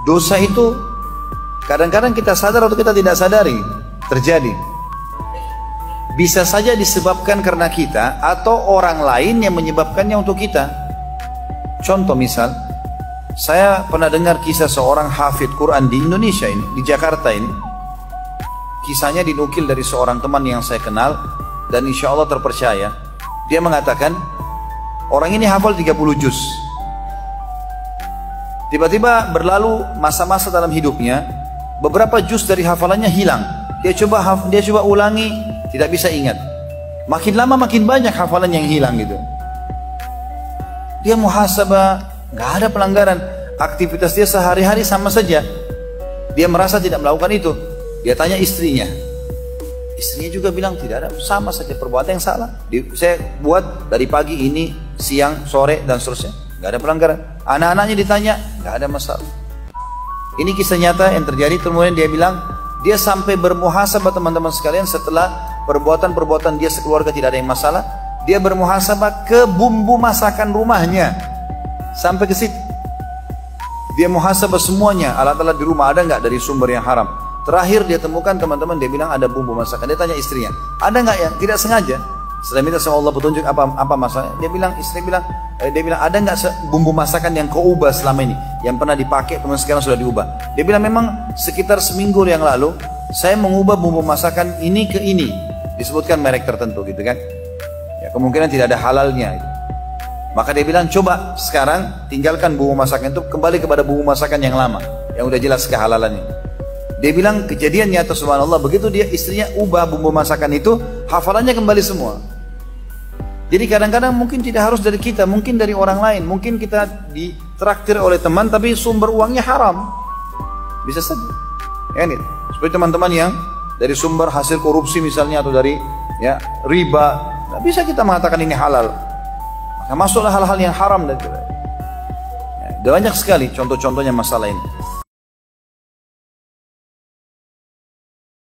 Dosa itu kadang-kadang kita sadar atau kita tidak sadari terjadi. Bisa saja disebabkan karena kita atau orang lain yang menyebabkannya untuk kita. Contoh misal, saya pernah dengar kisah seorang hafidh Quran di Indonesia ini, di Jakarta ini. Kisahnya dinukil dari seorang teman yang saya kenal dan insya Allah terpercaya. Dia mengatakan, orang ini hafal 30 juz. Tiba-tiba berlalu masa-masa dalam hidupnya, beberapa juz dari hafalannya hilang. Dia coba ulangi, tidak bisa ingat. Makin lama makin banyak hafalan yang hilang gitu. Dia muhasabah, nggak ada pelanggaran. Aktivitas dia sehari-hari sama saja. Dia merasa tidak melakukan itu. Dia tanya istrinya. Istrinya juga bilang tidak ada, sama saja perbuatan yang salah. Saya buat dari pagi ini, siang, sore dan seterusnya, nggak ada pelanggaran. Anak-anaknya ditanya, nggak ada masalah. Ini kisah nyata yang terjadi. Kemudian dia bilang, dia sampai bermuhasabah teman-teman sekalian setelah perbuatan-perbuatan dia sekeluarga tidak ada yang masalah. Dia bermuhasabah ke bumbu masakan rumahnya. Sampai ke situ. Dia muhasabah semuanya, alat-alat di rumah ada nggak dari sumber yang haram. Terakhir dia temukan teman-teman, dia bilang ada bumbu masakan. Dia tanya istrinya, ada nggak yang tidak sengaja? Setelah minta sama Allah petunjuk apa masalahnya, dia bilang ada nggak bumbu masakan yang kau ubah selama ini, yang pernah dipakai kemudian sekarang sudah diubah? Dia bilang memang sekitar seminggu yang lalu saya mengubah bumbu masakan ini ke ini, disebutkan merek tertentu gitu kan? Ya kemungkinan tidak ada halalnya. Gitu. Maka dia bilang coba sekarang tinggalkan bumbu masakan itu, kembali kepada bumbu masakan yang lama, yang udah jelas kehalalannya. Dia bilang kejadian nyata subhanallah, begitu dia istrinya ubah bumbu masakan itu, hafalannya kembali semua. Jadi kadang-kadang mungkin tidak harus dari kita, mungkin dari orang lain. Mungkin kita ditraktir oleh teman tapi sumber uangnya haram. Bisa saja. Ya, nih. Seperti teman-teman yang dari sumber hasil korupsi misalnya atau dari ya riba, nah, bisa kita mengatakan ini halal. Maka masuklah hal-hal yang haram dan banyak sekali contoh-contohnya masalah ini.